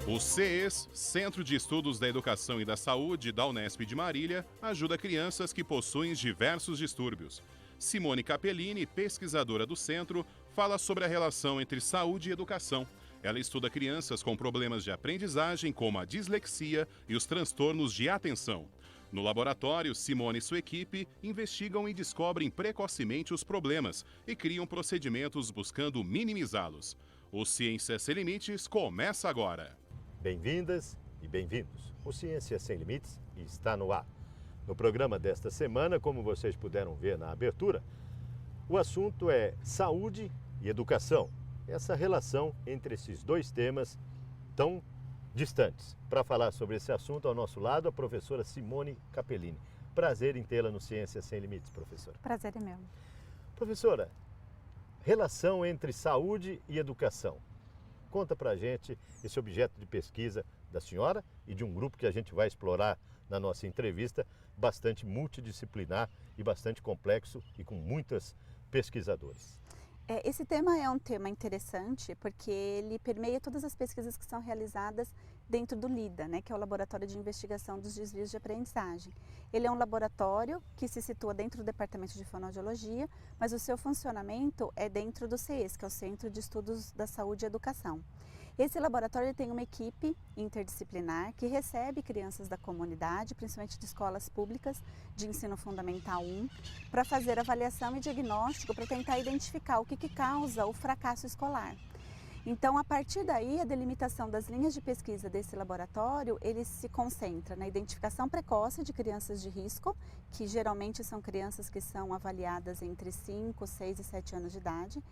O CES, Centro de Estudos da Educação e da Saúde da Unesp de Marília, ajuda crianças que possuem diversos distúrbios. Simone Capellini, pesquisadora do centro, fala sobre a relação entre saúde e educação. Ela estuda crianças com problemas de aprendizagem, como a dislexia e os transtornos de atenção. No laboratório, Simone e sua equipe investigam e descobrem precocemente os problemas e criam procedimentos buscando minimizá-los. O Ciência Sem Limites começa agora. Bem-vindas e bem-vindos. O Ciência Sem Limites está no ar. No programa desta semana, como vocês puderam ver na abertura, o assunto é saúde e educação. Essa relação entre esses dois temas tão distantes. Para falar sobre esse assunto, ao nosso lado, a professora Simone Capellini. Prazer em tê-la no Ciência Sem Limites, professora. Prazer é meu. Professora, relação entre saúde e educação. Conta pra gente esse objeto de pesquisa da senhora e de um grupo que a gente vai explorar na nossa entrevista, bastante multidisciplinar e bastante complexo e com muitas pesquisadoras. Esse tema é um tema interessante porque ele permeia todas as pesquisas que são realizadas dentro do LIDA, né, que é o Laboratório de Investigação dos Desvios de Aprendizagem. Ele é um laboratório que se situa dentro do Departamento de Fonoaudiologia, mas o seu funcionamento é dentro do CES, que é o Centro de Estudos da Saúde e Educação. Esse laboratório tem uma equipe interdisciplinar que recebe crianças da comunidade, principalmente de escolas públicas de ensino fundamental 1, para fazer avaliação e diagnóstico para tentar identificar o que causa o fracasso escolar. Então, a partir daí, a delimitação das linhas de pesquisa desse laboratório, ele se concentra na identificação precoce de crianças de risco, que geralmente são crianças que são avaliadas entre 5, 6 e 7 anos de idade,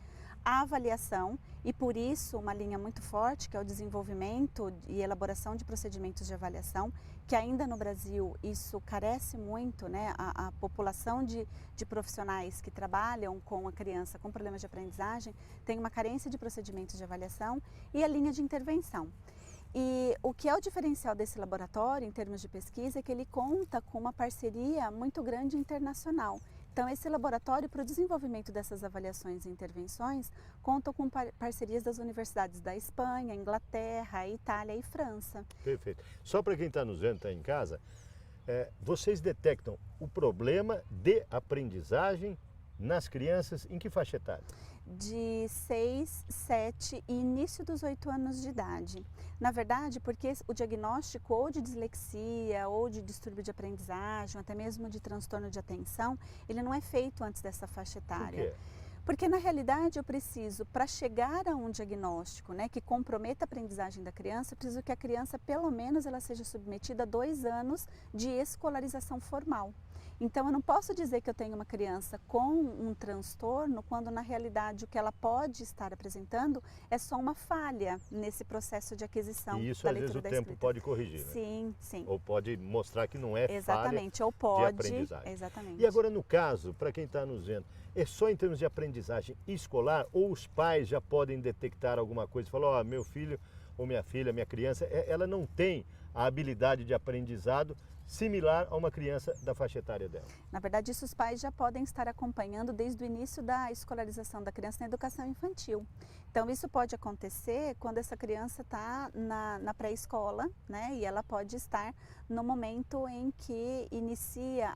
a avaliação e, por isso, uma linha muito forte, que é o desenvolvimento e elaboração de procedimentos de avaliação, que ainda no Brasil isso carece muito, né? A população de profissionais que trabalham com a criança com problemas de aprendizagem tem uma carência de procedimentos de avaliação e a linha de intervenção. E o que é o diferencial desse laboratório em termos de pesquisa é que ele conta com uma parceria muito grande internacional. Então, esse laboratório, para o desenvolvimento dessas avaliações e intervenções, conta com parcerias das universidades da Espanha, Inglaterra, Itália e França. Perfeito. Só para quem está nos vendo, está em casa, vocês detectam o problema de aprendizagem nas crianças em que faixa etária? De 6, 7 e início dos 8 anos de idade. Na verdade, porque o diagnóstico ou de dislexia, ou de distúrbio de aprendizagem, até mesmo de transtorno de atenção, ele não é feito antes dessa faixa etária. Por quê? Porque na realidade eu preciso, para chegar a um diagnóstico, né, que comprometa a aprendizagem da criança, eu preciso que a criança pelo menos ela seja submetida a 2 anos de escolarização formal. Então eu não posso dizer que eu tenho uma criança com um transtorno quando na realidade o que ela pode estar apresentando é só uma falha nesse processo de aquisição da leitura da escrita. E isso às vezes o tempo pode corrigir, né? Sim, sim. Ou pode mostrar que não é exatamente, falha ou pode, de aprendizagem. Exatamente. E agora no caso, para quem está nos vendo, é só em termos de aprendizagem escolar ou os pais já podem detectar alguma coisa e falar, ó, meu filho ou minha filha, minha criança, ela não tem a habilidade de aprendizado similar a uma criança da faixa etária dela? Na verdade, isso os pais já podem estar acompanhando desde o início da escolarização da criança na educação infantil. Então, isso pode acontecer quando essa criança está na pré-escola, né? E ela pode estar no momento em que inicia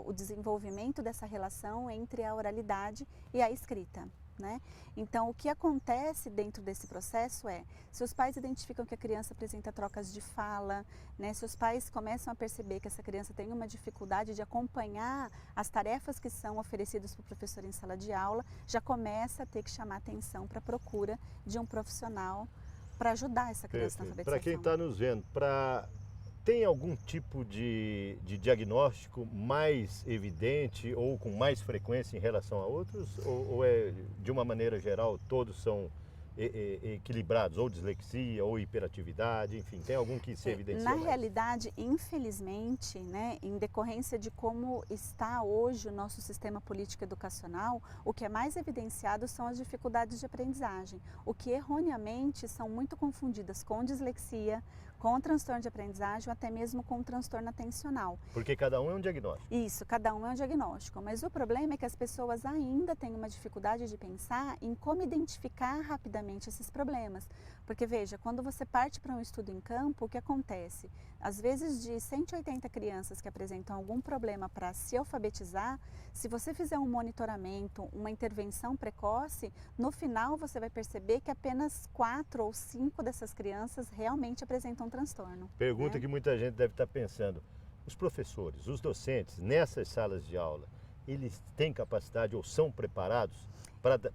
o desenvolvimento dessa relação entre a oralidade e a escrita. Né? Então, o que acontece dentro desse processo é, se os pais identificam que a criança apresenta trocas de fala, né? Se os pais começam a perceber que essa criança tem uma dificuldade de acompanhar as tarefas que são oferecidas para o professor em sala de aula, já começa a ter que chamar atenção para a procura de um profissional para ajudar essa criança na alfabetização. Para quem está nos vendo, tem algum tipo de diagnóstico mais evidente ou com mais frequência em relação a outros? Ou é, de uma maneira geral, todos são equilibrados, ou dislexia, ou hiperatividade, enfim, tem algum que se evidencia Na mais? realidade, infelizmente, né, em decorrência de como está hoje o nosso sistema político educacional, o que é mais evidenciado são as dificuldades de aprendizagem, o que erroneamente são muito confundidas com dislexia, com transtorno de aprendizagem ou até mesmo com transtorno atencional. Porque cada um é um diagnóstico. Isso, cada um é um diagnóstico, mas o problema é que as pessoas ainda têm uma dificuldade de pensar em como identificar rapidamente esses problemas. Porque veja, quando você parte para um estudo em campo, o que acontece? Às vezes de 180 crianças que apresentam algum problema para se alfabetizar, se você fizer um monitoramento, uma intervenção precoce, no final você vai perceber que apenas 4 ou 5 dessas crianças realmente apresentam transtorno. Pergunta né? que muita gente deve estar pensando. Os professores, os docentes, nessas salas de aula, eles têm capacidade ou são preparados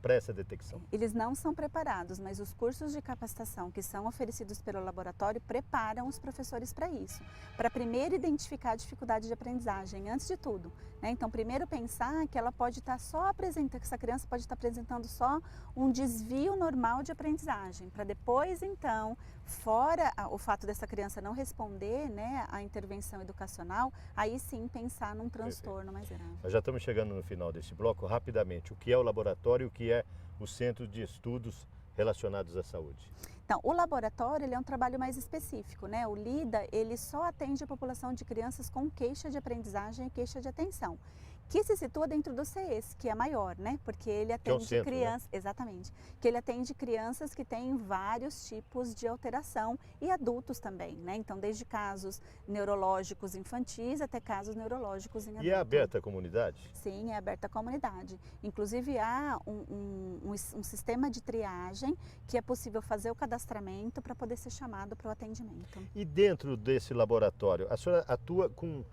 para essa detecção? Eles não são preparados, mas os cursos de capacitação que são oferecidos pelo laboratório preparam os professores para isso. Para primeiro identificar a dificuldade de aprendizagem, antes de tudo. Né? Então, primeiro pensar que ela pode estar só apresentando, que essa criança pode estar apresentando só um desvio normal de aprendizagem, para depois, então, fora o fato dessa criança não responder, né, à intervenção educacional, aí sim pensar num transtorno mais grave. Nós já estamos chegando no final desse bloco. Rapidamente, o que é o laboratório e o que é o Centro de Estudos Relacionados à Saúde? Então, o laboratório ele é um trabalho mais específico, né? O LIDA, ele só atende a população de crianças com queixa de aprendizagem e queixa de atenção, que se situa dentro do CES, que é maior, né? Porque ele atende centro, crianças, né? Exatamente, que ele atende crianças que têm vários tipos de alteração e adultos também, né? Então, desde casos neurológicos infantis até casos neurológicos em adultos. E é aberta à comunidade? Sim, é aberta à comunidade. Inclusive, há um sistema de triagem que é possível fazer o cadastramento para poder ser chamado para o atendimento. E dentro desse laboratório, a senhora atua com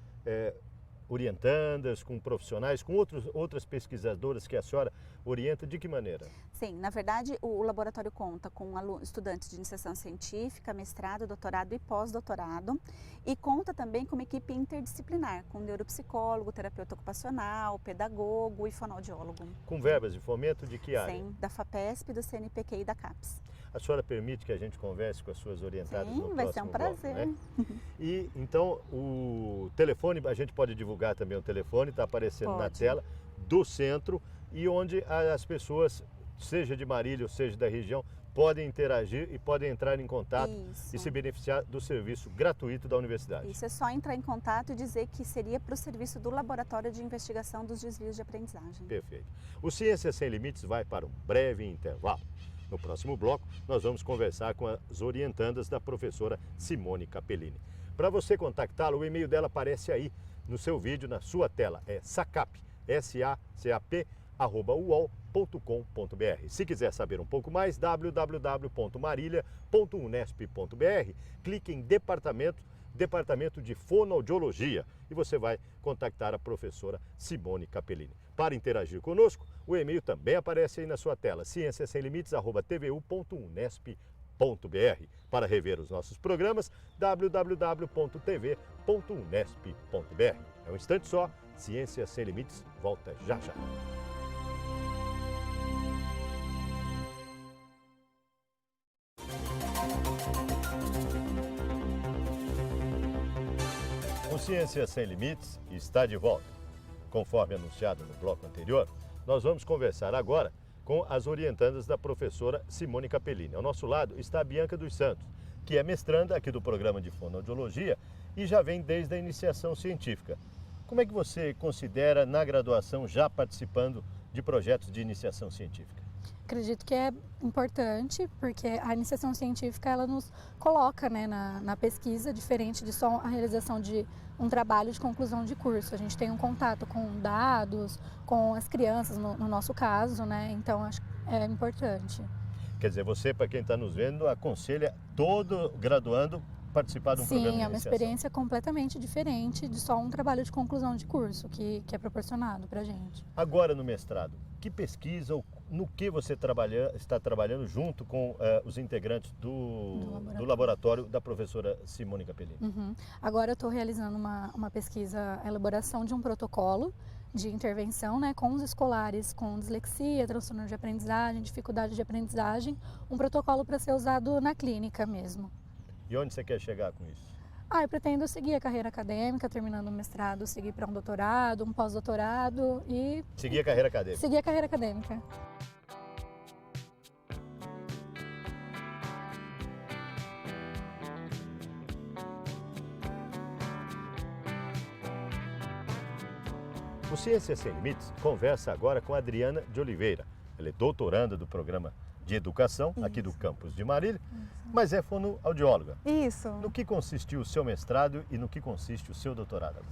orientandas, com profissionais, com outras pesquisadoras que a senhora orienta, de que maneira? Sim, na verdade o laboratório conta com estudantes de iniciação científica, mestrado, doutorado e pós-doutorado, e conta também com uma equipe interdisciplinar, com neuropsicólogo, terapeuta ocupacional, pedagogo e fonoaudiólogo. Com verbas de fomento de que área? Sim, da FAPESP, do CNPq e da CAPES. A senhora permite que a gente converse com as suas orientadas? Sim, no vai ser um próximo prazer. bloco, né? E então o telefone, a gente pode divulgar também o telefone, está aparecendo na tela, do centro, e onde as pessoas, seja de Marília ou seja da região, podem interagir e podem entrar em contato e se beneficiar do serviço gratuito da universidade. Isso, é só entrar em contato e dizer que seria para o serviço do Laboratório de Investigação dos Desvios de Aprendizagem. Perfeito. O Ciência Sem Limites vai para um breve intervalo. No próximo bloco, nós vamos conversar com as orientandas da professora Simone Capellini. Para você contactá-la, o e-mail dela aparece aí no seu vídeo, na sua tela. É sacap, S-A-C-A-P, @uol.com.br. Se quiser saber um pouco mais, www.marilia.unesp.br. Clique em Departamento de Fonoaudiologia, e você vai contactar a professora Simone Capellini. Para interagir conosco, o e-mail também aparece aí na sua tela, cienciasemlimites@tvu.unesp.br. Para rever os nossos programas, www.tv.unesp.br. É um instante só, Ciência Sem Limites volta já já. O Ciência Sem Limites está de volta. Conforme anunciado no bloco anterior, nós vamos conversar agora com as orientandas da professora Simone Capellini. Ao nosso lado está a Bianca dos Santos, que é mestranda aqui do programa de fonoaudiologia e já vem desde a iniciação científica. Como é que você considera na graduação já participando de projetos de iniciação científica? Acredito que é importante, porque a iniciação científica ela nos coloca, né, na pesquisa, diferente de só a realização de um trabalho de conclusão de curso. A gente tem um contato com dados, com as crianças, no nosso caso, né? Então acho que é importante. Quer dizer, você, para quem está nos vendo, aconselha todo graduando participar de um programa de Sim, é uma iniciação. experiência completamente diferente de só um trabalho de conclusão de curso que é proporcionado para a gente. Agora no mestrado, que pesquisa ou no que você está trabalhando junto com os integrantes do laboratório da professora Simone Capellini? Agora eu estou realizando uma pesquisa, a elaboração de um protocolo de intervenção, né, com os escolares com dislexia, transtorno de aprendizagem, dificuldade de aprendizagem, um protocolo para ser usado na clínica mesmo. E onde você quer chegar com isso? Eu pretendo seguir a carreira acadêmica, terminando o mestrado, seguir para um doutorado, um pós-doutorado e... Seguir a carreira acadêmica. Seguir a carreira acadêmica. O Ciência Sem Limites conversa agora com a Adriana de Oliveira. Ela é doutoranda do programa de educação aqui do campus de Marília, mas é fonoaudióloga. Isso. No que consistiu o seu mestrado e no que consiste o seu doutorado?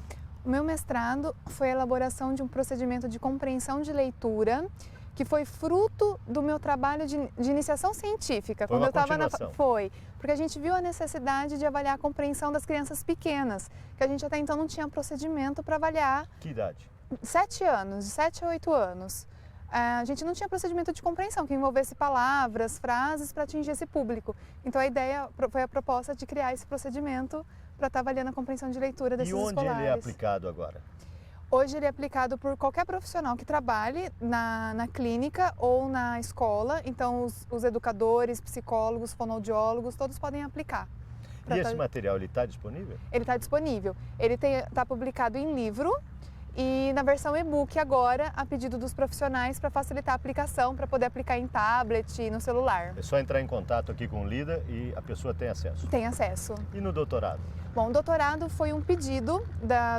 O meu mestrado foi a elaboração de um procedimento de compreensão de leitura que foi fruto do meu trabalho de iniciação científica. Foi quando uma eu estava continuação. Foi, porque a gente viu a necessidade de avaliar a compreensão das crianças pequenas, que a gente até então não tinha procedimento para avaliar. Que idade? 7 anos, de 7 a 8 anos. A gente não tinha procedimento de compreensão que envolvesse palavras, frases para atingir esse público. Então a ideia foi a proposta de criar esse procedimento para estar avaliando a compreensão de leitura desses E onde escolares. ele é aplicado agora? Hoje ele é aplicado por qualquer profissional que trabalhe na clínica ou na escola. Então os educadores, psicólogos, fonoaudiólogos, todos podem aplicar. E esse material está disponível? Ele está disponível. Ele está publicado em livro e na versão e-book agora, a pedido dos profissionais para facilitar a aplicação, para poder aplicar em tablet e no celular. É só entrar em contato aqui com o Lida e a pessoa tem acesso. Tem acesso. E no doutorado? Bom, o doutorado foi um pedido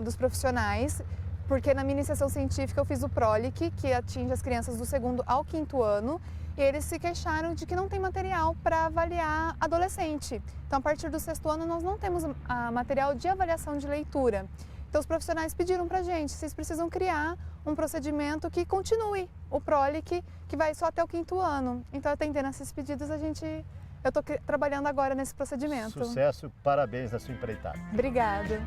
dos profissionais, porque na minha iniciação científica eu fiz o PROLIC, que atinge as crianças do 2º ao 5º ano, e eles se queixaram de que não tem material para avaliar adolescente. Então, a partir do 6º ano, nós não temos material de avaliação de leitura. Então, os profissionais pediram para a gente, vocês precisam criar um procedimento que continue o PROLIC, que vai só até o 5º ano. Então, atendendo a esses pedidos, eu estou trabalhando agora nesse procedimento. Sucesso, parabéns na sua empreitada. Obrigada.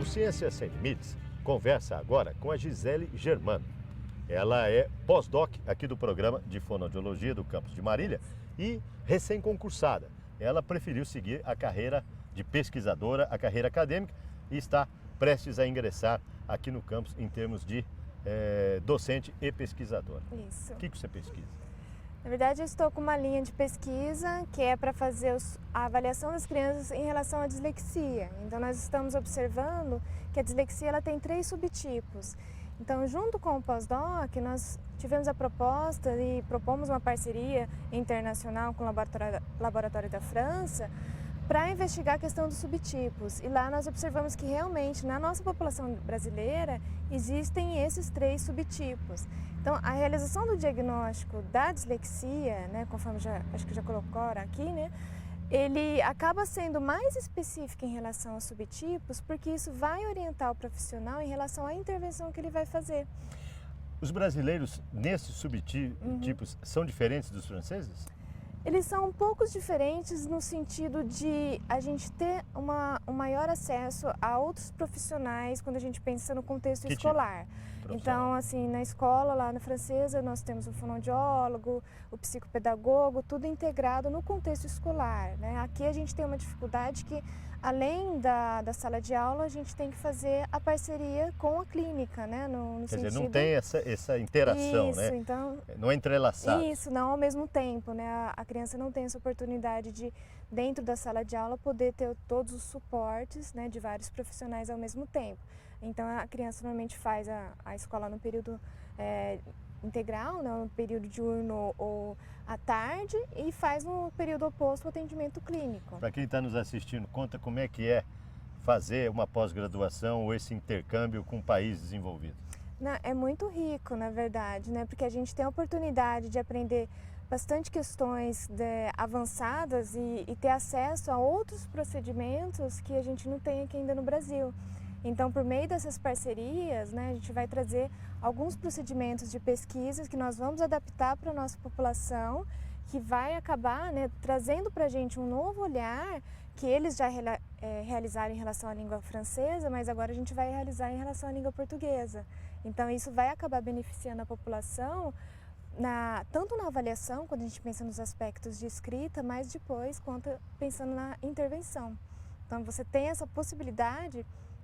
O Ciência Sem Limites conversa agora com a Gisele Germano. Ela é pós-doc aqui do programa de fonoaudiologia do campus de Marília e recém-concursada. Ela preferiu seguir a carreira de pesquisadora, a carreira acadêmica, e está prestes a ingressar aqui no campus em termos de docente e pesquisadora. Isso. O que você pesquisa? Na verdade, eu estou com uma linha de pesquisa que é para fazer a avaliação das crianças em relação à dislexia. Então, nós estamos observando que a dislexia ela tem 3 subtipos. Então, junto com o pós-doc, nós tivemos a proposta e propomos uma parceria internacional com o Laboratório da França para investigar a questão dos subtipos. E lá nós observamos que realmente na nossa população brasileira existem esses 3 subtipos. Então, a realização do diagnóstico da dislexia, né, conforme acho que já colocaram aqui, né, ele acaba sendo mais específico em relação aos subtipos, porque isso vai orientar o profissional em relação à intervenção que ele vai fazer. Os brasileiros, nesses subtipos, são diferentes dos franceses? Eles são um pouco diferentes no sentido de a gente ter um maior acesso a outros profissionais quando a gente pensa no contexto escolar. Então, assim, na escola, lá na francesa, nós temos o fonoaudiólogo, o psicopedagogo, tudo integrado no contexto escolar, né? Aqui a gente tem uma dificuldade que, além da sala de aula, a gente tem que fazer a parceria com a clínica, né? Quer dizer, não tem essa interação, isso, né? Então, não é entrelaçado. Isso, não ao mesmo tempo, né? A criança não tem essa oportunidade de, dentro da sala de aula, poder ter todos os suportes, né, de vários profissionais ao mesmo tempo. Então, a criança normalmente faz a escola no período integral, né, no período diurno ou à tarde, e faz no período oposto o atendimento clínico. Para quem está nos assistindo, conta como é que é fazer uma pós-graduação ou esse intercâmbio com um país desenvolvido. Não, é muito rico, na verdade, né? Porque a gente tem a oportunidade de aprender bastante questões avançadas e ter acesso a outros procedimentos que a gente não tem aqui ainda no Brasil. Então, por meio dessas parcerias, né, a gente vai trazer alguns procedimentos de pesquisas que nós vamos adaptar para a nossa população, que vai acabar, né, trazendo para a gente um novo olhar que eles já realizaram em relação à língua francesa, mas agora a gente vai realizar em relação à língua portuguesa. Então, isso vai acabar beneficiando a população, tanto na avaliação, quando a gente pensa nos aspectos de escrita, mas depois pensando na intervenção. Então, você tem essa possibilidade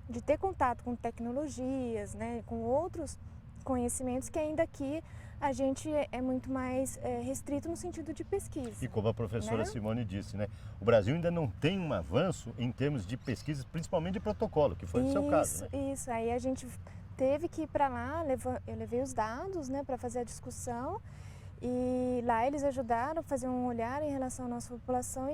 de ter contato com tecnologias, né, com outros conhecimentos que ainda aqui a gente é muito mais restrito no sentido de pesquisa. E como a professora, né, Simone disse, né, o Brasil ainda não tem um avanço em termos de pesquisas, principalmente de protocolo, que foi o seu caso, né? Isso, aí a gente teve que ir para lá, eu levei os dados, né, para fazer a discussão, E lá eles ajudaram a fazer um olhar em relação à nossa população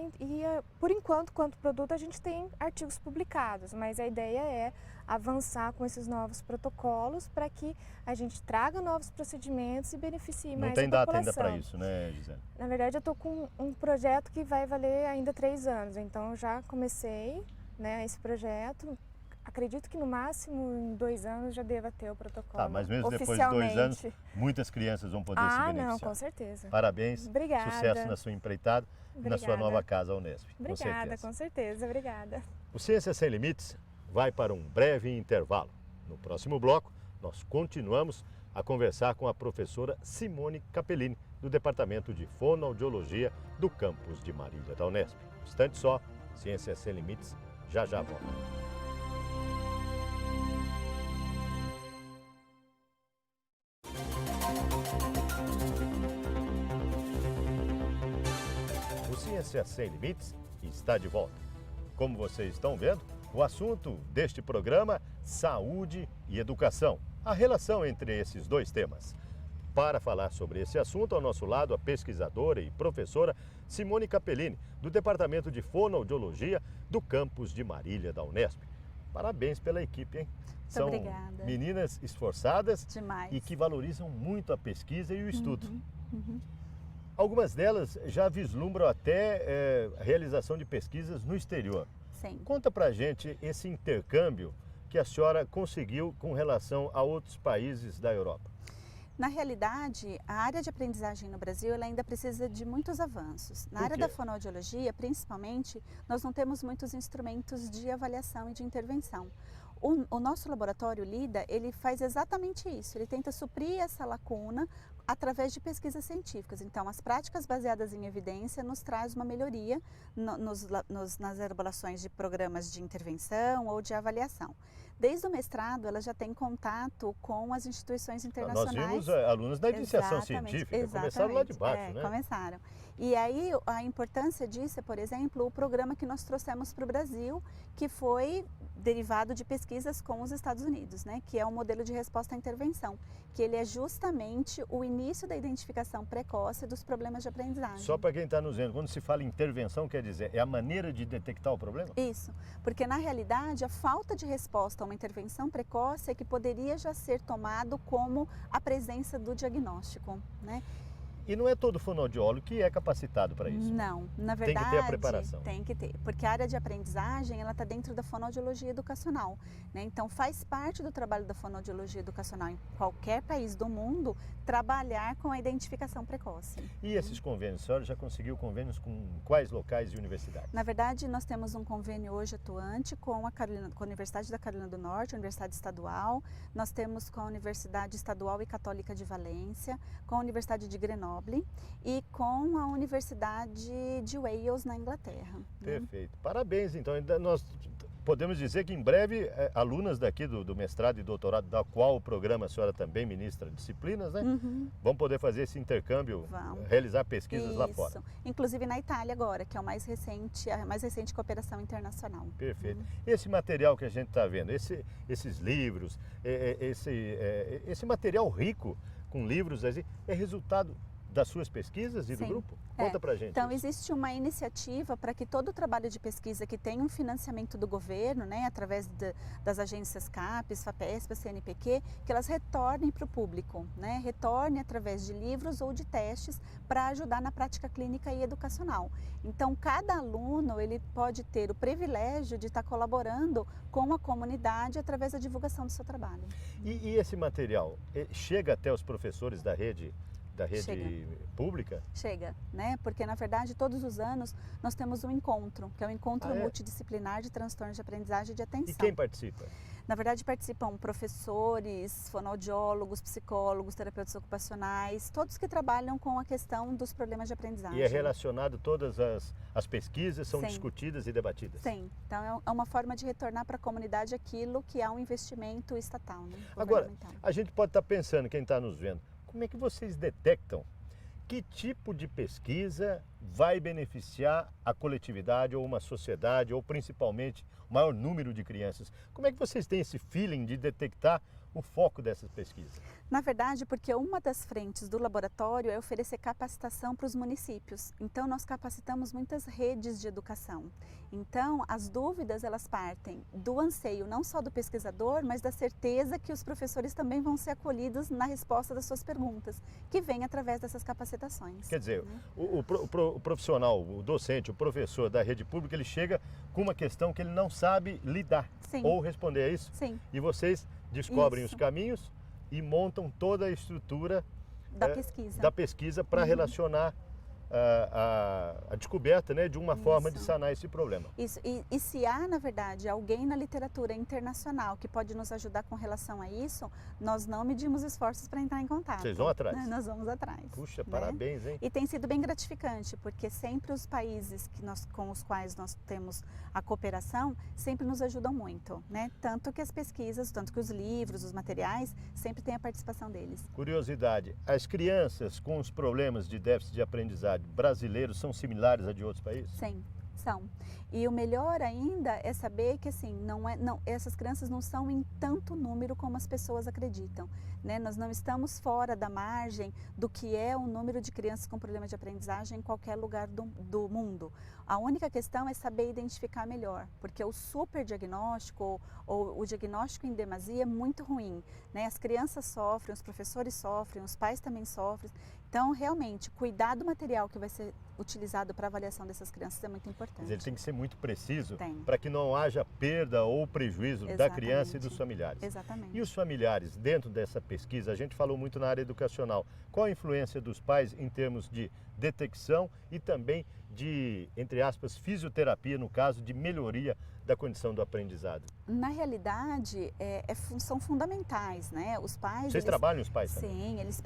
por enquanto, quanto produto, a gente tem artigos publicados, mas a ideia é avançar com esses novos protocolos para que a gente traga novos procedimentos e beneficie mais a população. Não tem data ainda para isso, né, Gisele? Na verdade, eu estou com um projeto que vai valer ainda 3 anos, então eu já comecei, né, esse projeto. Acredito que no máximo em 2 anos já deva ter o protocolo. Tá, mas mesmo depois de 2 anos, muitas crianças vão poder se beneficiar. Não, com certeza. Parabéns. Obrigada. Sucesso na sua empreitada e na sua nova casa, a Unesp. Obrigada, com certeza. Obrigada. O Ciência Sem Limites vai para um breve intervalo. No próximo bloco, nós continuamos a conversar com a professora Simone Capellini, do Departamento de Fonoaudiologia do campus de Marília da Unesp. Um instante só, Ciência Sem Limites já volta. Ciência Sem Limites está de volta. Como vocês estão vendo, o assunto deste programa, saúde e educação. A relação entre esses dois temas. Para falar sobre esse assunto, ao nosso lado, a pesquisadora e professora Simone Capellini, do Departamento de Fonoaudiologia do campus de Marília da Unesp. Parabéns pela equipe, hein? São obrigada. Meninas esforçadas Demais. E que valorizam muito a pesquisa e o estudo. Uhum. Algumas delas já vislumbram até a realização de pesquisas no exterior. Sim. Conta pra gente esse intercâmbio que a senhora conseguiu com relação a outros países da Europa. Na realidade, a área de aprendizagem no Brasil ela ainda precisa de muitos avanços. Na área da fonoaudiologia, principalmente, nós não temos muitos instrumentos de avaliação e de intervenção. O nosso laboratório LIDA, ele faz exatamente isso, ele tenta suprir essa lacuna através de pesquisas científicas. Então, as práticas baseadas em evidência nos traz uma melhoria nas elaborações de programas de intervenção ou de avaliação. Desde o mestrado, ela já tem contato com as instituições internacionais. Nós vimos alunos da iniciação científica, começaram lá de baixo, né? Começaram. E aí, a importância disso é, por exemplo, o programa que nós trouxemos para o Brasil, que foi derivado de pesquisas com os Estados Unidos, né? Que é o modelo de resposta à intervenção, que ele é justamente o início da identificação precoce dos problemas de aprendizagem. Só para quem está nos vendo, quando se fala em intervenção, quer dizer, é a maneira de detectar o problema? Isso, porque na realidade a falta de resposta a uma intervenção precoce é que poderia já ser tomado como a presença do diagnóstico, né? E não é todo fonoaudiólogo que é capacitado para isso? Não, na verdade tem que ter a preparação. Tem que ter, porque a área de aprendizagem ela está dentro da fonoaudiologia educacional, né? Então faz parte do trabalho da fonoaudiologia educacional em qualquer país do mundo trabalhar com a identificação precoce. E esses convênios, a senhora já conseguiu convênios com quais locais e universidades? Na verdade, nós temos um convênio hoje atuante com a Universidade da Carolina do Norte, a Universidade Estadual, nós temos com a Universidade Estadual e Católica de Valência, com a Universidade de Grenoble e com a Universidade de Wales, na Inglaterra. Perfeito. Parabéns, então. Nós podemos dizer que em breve, alunas daqui do mestrado e doutorado, da qual o programa a senhora também ministra disciplinas, né? Vão poder fazer esse intercâmbio, realizar pesquisas lá fora. Inclusive na Itália agora, que é a mais recente cooperação internacional. Perfeito. Esse material que a gente está vendo, esses livros, esse material rico com livros, é resultado das suas pesquisas e do grupo? Conta pra gente. Então, existe uma iniciativa para que todo o trabalho de pesquisa que tem um financiamento do governo, né, através das agências CAPES, FAPESP, CNPq, que elas retornem para o público, né, retornem através de livros ou de testes para ajudar na prática clínica e educacional. Então, cada aluno ele pode ter o privilégio de estar colaborando com a comunidade através da divulgação do seu trabalho. E esse material chega até os professores da rede pública? Chega, né? Porque na verdade todos os anos nós temos um encontro, que é o encontro multidisciplinar de transtornos de aprendizagem e de atenção. E quem participa? Na verdade participam professores, fonoaudiólogos, psicólogos, terapeutas ocupacionais, todos que trabalham com a questão dos problemas de aprendizagem. E é relacionado, todas as pesquisas são discutidas e debatidas? Sim, então é uma forma de retornar para a comunidade aquilo que é um investimento estatal, né? Agora, a gente pode estar pensando, quem está nos vendo, como é que vocês detectam que tipo de pesquisa vai beneficiar a coletividade ou uma sociedade ou principalmente o maior número de crianças? Como é que vocês têm esse feeling de detectar o foco dessas pesquisas? Na verdade, porque uma das frentes do laboratório é oferecer capacitação para os municípios. Então, nós capacitamos muitas redes de educação. Então, as dúvidas, elas partem do anseio não só do pesquisador, mas da certeza que os professores também vão ser acolhidos na resposta das suas perguntas, que vem através dessas capacitações. Quer dizer, o profissional, o docente, o professor da rede pública, ele chega com uma questão que ele não sabe lidar. Sim. Ou responder a isso. Sim. E vocês descobrem Isso. os caminhos e montam toda a estrutura Da pesquisa. para relacionar a descoberta, né, de uma forma de Isso. sanar esse problema. Isso. E se há, na verdade, alguém na literatura internacional que pode nos ajudar com relação a isso, nós não medimos esforços para entrar em contato. Vocês vão atrás? Né? Nós vamos atrás. Puxa, né? parabéns, hein? E tem sido bem gratificante, porque sempre os países com os quais nós temos a cooperação, sempre nos ajudam muito, né? Tanto que as pesquisas, tanto que os livros, os materiais, sempre tem a participação deles. Curiosidade, as crianças com os problemas de déficit de aprendizagem brasileiros são similares a de outros países? Sim, são. E o melhor ainda é saber que assim, essas crianças não são em tanto número como as pessoas acreditam. Né? Nós não estamos fora da margem do que é o número de crianças com problemas de aprendizagem em qualquer lugar do mundo. A única questão é saber identificar melhor, porque o superdiagnóstico ou o diagnóstico em demasia é muito ruim. Né? As crianças sofrem, os professores sofrem, os pais também sofrem. Então, realmente, cuidar do material que vai ser utilizado para avaliação dessas crianças é muito importante. Mas ele tem que ser muito preciso Tem. para que não haja perda ou prejuízo da criança e dos familiares. Exatamente. E os familiares, dentro dessa pesquisa, a gente falou muito na área educacional. Qual a influência dos pais em termos de detecção e também de, entre aspas, fisioterapia, no caso de melhoria da condição do aprendizado? Na realidade, são fundamentais, né? Os pais... Vocês trabalham os pais também? Sim, eles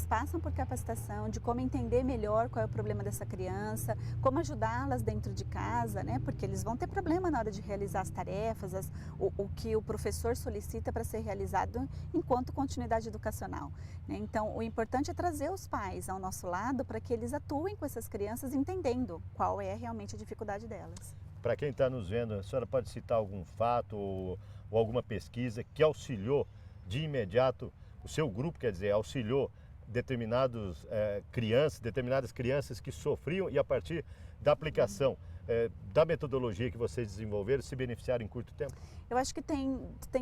passam por capacitação de como entender melhor qual é o problema dessa criança, como ajudá-las dentro de casa, né? Porque eles vão ter problema na hora de realizar as tarefas, o que o professor solicita para ser realizado enquanto continuidade educacional. Né? Então, o importante é trazer os pais ao nosso lado para que eles atuem com essas crianças entendendo qual é realmente a dificuldade delas. Para quem está nos vendo, a senhora pode citar algum fato ou alguma pesquisa que auxiliou de imediato o seu grupo, quer dizer, auxiliou determinadas crianças que sofriam e a partir da aplicação da metodologia que vocês desenvolveram se beneficiaram em curto tempo? Eu acho que tem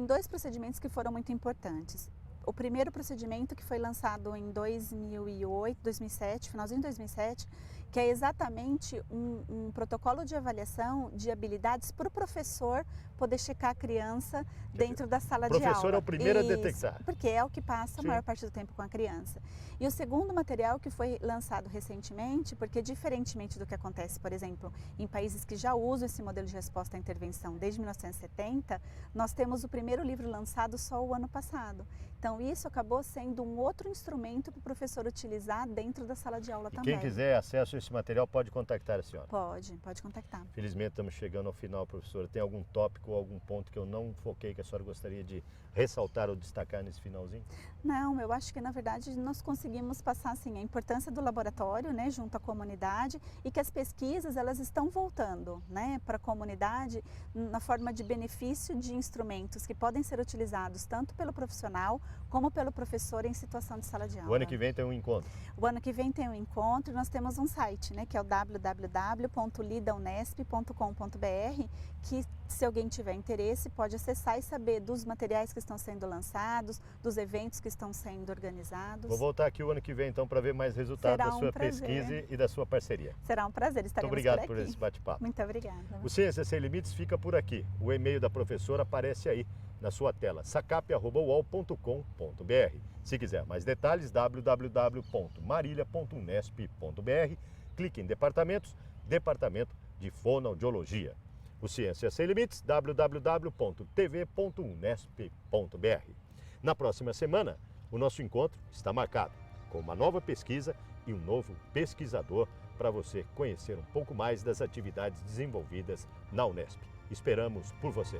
dois procedimentos que foram muito importantes. O primeiro procedimento que foi lançado em 2007, finalzinho de 2007, que é exatamente um protocolo de avaliação de habilidades para o professor poder checar a criança dentro da sala de aula. O professor é o primeiro a detectar. Porque é o que passa a Sim. maior parte do tempo com a criança. E o segundo material que foi lançado recentemente, porque diferentemente do que acontece, por exemplo, em países que já usam esse modelo de resposta à intervenção desde 1970, nós temos o primeiro livro lançado só o ano passado. Então isso acabou sendo um outro instrumento para o professor utilizar dentro da sala de aula também. Quem quiser acesso a esse material pode contactar a senhora? Pode contactar. Felizmente estamos chegando ao final, professora. Tem algum tópico ou algum ponto que eu não foquei que a senhora gostaria de ressaltar ou destacar nesse finalzinho? Não, eu acho que na verdade nós conseguimos passar assim, a importância do laboratório, né, junto à comunidade e que as pesquisas elas estão voltando, né, para a comunidade na forma de benefício de instrumentos que podem ser utilizados tanto pelo profissional como pelo professor em situação de sala de aula. O ano que vem tem um encontro. O ano que vem tem um encontro e nós temos um site, né, que é o www.lidaunesp.com.br, que se alguém tiver interesse pode acessar e saber dos materiais que estão sendo lançados, dos eventos que estão sendo organizados. Vou voltar aqui o ano que vem então para ver mais resultados da sua pesquisa e da sua parceria. Será um prazer, estaremos Muito obrigado por por aqui. esse bate-papo. Muito obrigada. O Ciência Sem Limites fica por aqui. O e-mail da professora aparece aí na sua tela, sacap@uol.com.br. Se quiser mais detalhes, www.marília.unesp.br. Clique em Departamentos, Departamento de Fonoaudiologia. O Ciência Sem Limites, www.tv.unesp.br. Na próxima semana, o nosso encontro está marcado com uma nova pesquisa e um novo pesquisador para você conhecer um pouco mais das atividades desenvolvidas na Unesp. Esperamos por você.